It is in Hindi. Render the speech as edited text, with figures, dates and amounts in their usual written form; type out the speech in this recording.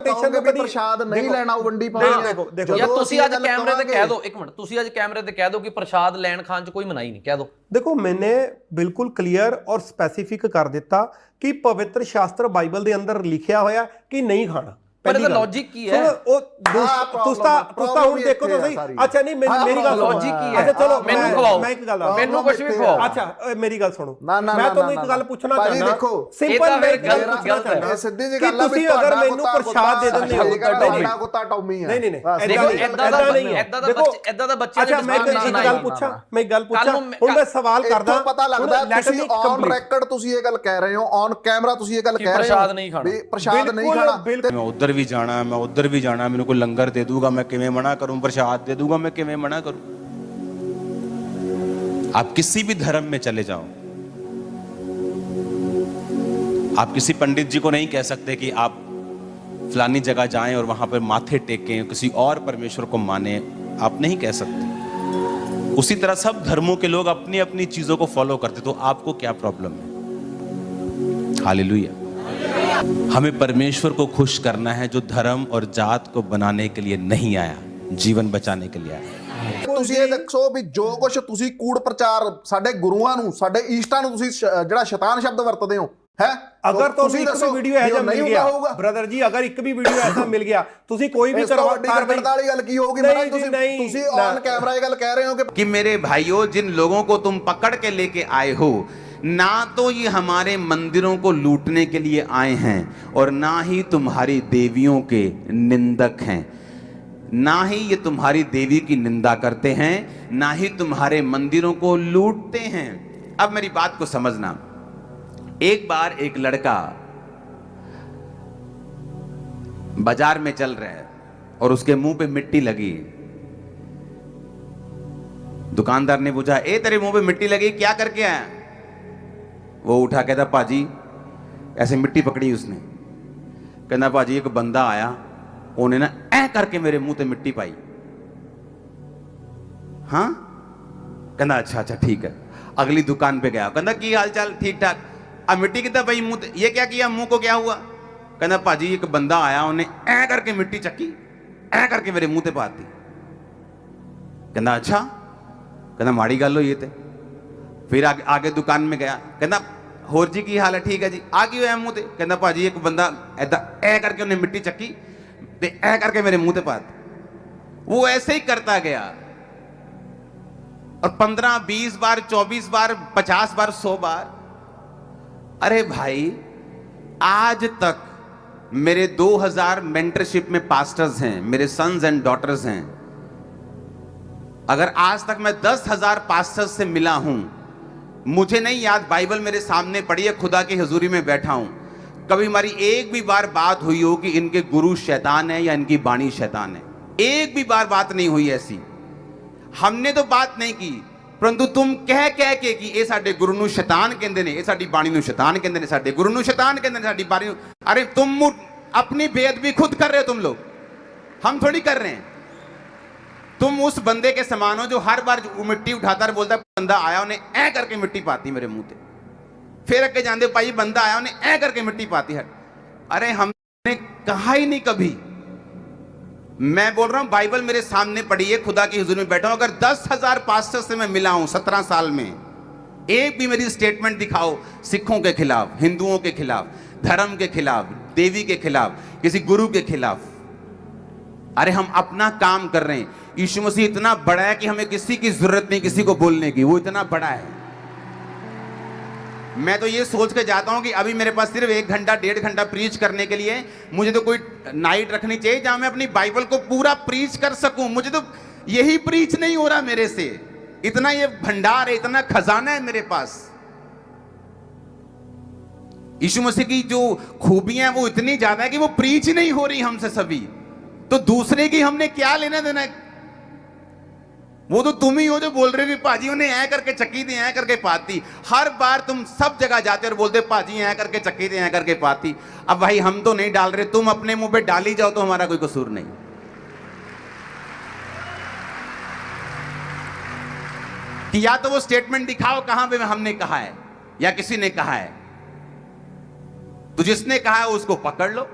ਇੰਪਲੀਕੇਸ਼ਨ ਕਹੋਗੇ ਵੀ ਪ੍ਰਸ਼ਾਦ ਨਹੀਂ ਲੈਣਾ ਉਹ ਵੰਡੀ ਪਾਣੀ ਹੈ। ਦੇਖੋ ਯਾਰ ਤੁਸੀਂ ਅੱਜ ਕੈਮਰੇ ਤੇ ਕਹਿ ਦਿਓ, ਇੱਕ ਮਿੰਟ, ਤੁਸੀਂ ਅੱਜ ਕੈਮਰੇ ਤੇ ਕਹਿ ਦਿਓ ਕਿ ਪ੍ਰਸ਼ਾਦ ਲੈਣ ਖਾਣ 'ਚ ਕੋਈ ਮਨਾਹੀ ਨਹੀਂ, ਕਹਿ ਦਿਓ। ਦੇਖੋ मैंने बिल्कुल क्लियर और स्पैसिफिक कर दिता कि पवित्र शास्त्र बाइबल के अंदर लिखिया होया कि नहीं खाना। पर ਇਹਦਾ ਲੌਜਿਕ ਕੀ ਹੈ? ਤੁਸੀਂ ਹੁਣ ਦੇਖੋ ਤਾਂ ਸਹੀ। ਅੱਛਾ ਨਹੀਂ ਮੇਰੀ ਗੱਲ ਲੌਜਿਕ ਕੀ ਹੈ? ਅੱਛਾ ਚਲੋ ਮੈਨੂੰ ਖਵਾਓ, ਮੈਂ ਇੱਕ ਗੱਲ ਮੈਨੂੰ ਕੁਝ ਵੀ ਖਵਾਓ। ਅੱਛਾ ਮੇਰੀ ਗੱਲ ਸੁਣੋ, ਮੈਂ ਤੁਹਾਨੂੰ ਇੱਕ ਗੱਲ ਪੁੱਛਣਾ ਚਾਹੁੰਦਾ। ਦੇਖੋ ਸਿੰਪਲ ਗੱਲ ਗਲਤ ਹੈ, ਸਿੱਧੀ ਜੀ ਗੱਲ ਆ ਤੁਸੀਂ ਅਗਰ ਮੈਨੂੰ ਪ੍ਰਸ਼ਾਦ ਦੇ ਦਿੰਦੇ ਹੋ ਤੁਹਾਡਾ ਕੁੱਤਾ ਟੌਮੀ ਹੈ। ਨਹੀਂ ਦੇਖੋ ਇਦਾਂ ਦਾ ਬੱਚੇ ਅੱਛਾ ਮੈਂ ਇੱਕ ਗੱਲ ਪੁੱਛਾਂ, ਹੁਣ ਮੈਂ ਸਵਾਲ ਕਰਦਾ। ਪਤਾ ਲੱਗਦਾ ਤੁਸੀਂ ਔਨ ਰੈਕੋਰਡ ਤੁਸੀਂ ਇਹ ਗੱਲ ਕਹਿ ਰਹੇ ਹੋ, ਔਨ ਕੈਮਰਾ ਤੁਸੀਂ ਇਹ ਗੱਲ ਕਹਿ ਰਹੇ ਹੋ ਪ੍ਰਸ਼ਾਦ ਨਹੀਂ ਖਾਣਾ, ਪ੍ਰਸ਼ਾਦ ਨਹੀਂ ਖਾਣਾ। मैं उधर भी जाना, मैं उधर भी जाना, मेरे को लंगर दे दूंगा मैं किवें मना करूं, प्रसाद दे दूंगा मैं किवें मना करूं। आप किसी भी धर्म में चले जाओ, आप किसी पंडित जी को नहीं कह सकते कि आप फलानी जगह जाएं और वहां पर माथे टेकें, किसी और परमेश्वर को माने, आप नहीं कह सकते। उसी तरह सब धर्मों के लोग अपनी अपनी चीजों को फॉलो करते, तो आपको क्या प्रॉब्लम है? हालेलुया। हमें परमेश्वर को खुश करना है जो धर्म और जात को बनाने के लिए नहीं आया, जीवन बचाने के लिए आया। ਤੁਸੀਂ ਇਹ ਦੇਖੋ ਵੀ ਜੋ ਕੁਝ ਤੁਸੀਂ ਕੂੜ ਪ੍ਰਚਾਰ ਸਾਡੇ ਗੁਰੂਆਂ ਨੂੰ, ਸਾਡੇ ਈਸਟਾਂ ਨੂੰ ਤੁਸੀਂ ਜਿਹੜਾ ਸ਼ੈਤਾਨ ਸ਼ਬਦ ਵਰਤਦੇ ਹੋ ਹੈ। अगर तो एक भी वीडियो ऐसा मिल गया ब्रदर जी, अगर एक भी वीडियो ऐसा मिल गया तुसी कोई भी वाली गल की होगी? तुसी ऑन कैमरा ये गल कह रहे हो कि मेरे भाइयों, जिन लोगों को तुम पकड़ के लेके आए हो, ना तो ये हमारे मंदिरों को लूटने के लिए आए हैं और ना ही तुम्हारी देवियों के निंदक हैं, ना ही ये तुम्हारी देवी की निंदा करते हैं, ना ही तुम्हारे मंदिरों को लूटते हैं। अब मेरी बात को समझना। एक बार एक लड़का बाजार में चल रहा है और उसके मुंह पे मिट्टी लगी। दुकानदार ने पूछा, ए तेरे मुंह पे मिट्टी लगी, क्या करके आया? वो उठा, कहता पाजी, ऐसे मिट्टी पकड़ी उसने, कहना पाजी एक बंदा आया, उन्हें ना ऐ करके मेरे मुंह ते मिट्टी पाई। हाँ, कहना अच्छा अच्छा ठीक है। अगली दुकान पे गया, कहना की हाल चाल, ठीक ठाक। अब मिट्टी कितना पाई मुंह ते? ये क्या किया, मुंह को क्या हुआ? कहना पाजी एक बंदा आया, उन्हें ऐ करके मिट्टी चक्की, ऐ करके मेरे मुंह ते पाती। कहना अच्छा, कहना माड़ी गल हो ये थे। फिर आगे दुकान में गया, कहना होर जी की हाल है? ठीक है जी। आ गई मुंह ते? कहना भाजी एक बंदा ऐदा ऐ करके उन्हें मिट्टी चक्की ते ऐ करके मेरे मुंह ते पाती। वो ऐसे ही करता गया और 15 20 बार 24 बार 50 बार 100 बार। अरे भाई, आज तक मेरे 2000 मेंटरशिप में पास्टर्स हैं, मेरे सन्स एंड डॉटर्स हैं। अगर आज तक मैं 10,000 पास्टर्स से मिला हूं, मुझे नहीं याद, बाइबल मेरे सामने पड़ी है, खुदा की हजूरी में बैठा हूं, कभी हमारी एक भी बार बात हुई हो कि इनके गुरु शैतान है या इनकी बाणी शैतान है। एक भी बार बात नहीं हुई ऐसी। हमने तो बात नहीं की, परंतु तुम कह के कि ये साडे गुरु नूं शैतान कहंदे ने, ये साडी बाणी नूं शैतान कहंदे ने, साडे गुरु नूं शैतान कहंदे ने, साडी बाणी नूं। अरे तुम अपनी बेअदबी खुद कर रहे हो तुम लोग, हम थोड़ी कर रहे हैं। तुम उस बंदे के समान हो जो हर बार मिट्टी उठाता है, बोलता है बंदा आया, उन्हें ऐ करके मिट्टी पाती मेरे मुंह पे। फिर अगे जानते हो भाई बंदा आया, उन्हें ऐ करके मिट्टी पाती है। अरे हमने कहा ही नहीं कभी। मैं बोल रहा हूं बाइबल मेरे सामने पड़ी है, खुदा की हुजूर में बैठा हूं। अगर 10,000 पास्टर से मैं मिला हूं 17 साल में, एक भी मेरी स्टेटमेंट दिखाओ सिखों के खिलाफ, हिंदुओं के खिलाफ, धर्म के खिलाफ, देवी के खिलाफ, किसी गुरु के खिलाफ। अरे हम अपना काम कर रहे हैं। यीशु मसीह इतना बड़ा है कि हमें किसी की जरूरत नहीं किसी को बोलने की, वो इतना बड़ा है। मैं तो ये सोच के जाता हूं कि अभी मेरे पास सिर्फ 1 घंटा 1.5 घंटा प्रीच करने के लिए, मुझे तो कोई नाइट रखनी चाहिए जहां मैं अपनी बाइबल को पूरा प्रीच कर सकूं। मुझे तो यही प्रीच नहीं हो रहा मेरे से। इतना ये भंडार है, इतना खजाना है मेरे पास। यीशु मसीह की जो खूबियां हैं वो इतनी ज्यादा है कि वो प्रीच ही नहीं हो रही हमसे सभी। तो दूसरे की हमने क्या लेना देना है? वो तो तुम ही हो जो बोल रहे हो कि पाजी उन्हें ऐ करके चक्की थी, ऐ करके पाती। हर बार तुम सब जगह जाते और बोलते पाजी ऐ करके चक्की थी, ऐ करके पाती। अब भाई हम तो नहीं डाल रहे, तुम अपने मुंह पे डाली जाओ तो हमारा कोई कसूर नहीं। कि या तो वो स्टेटमेंट दिखाओ कहां पे हमने कहा है या किसी ने कहा है। तो जिसने कहा है उसको पकड़ लो।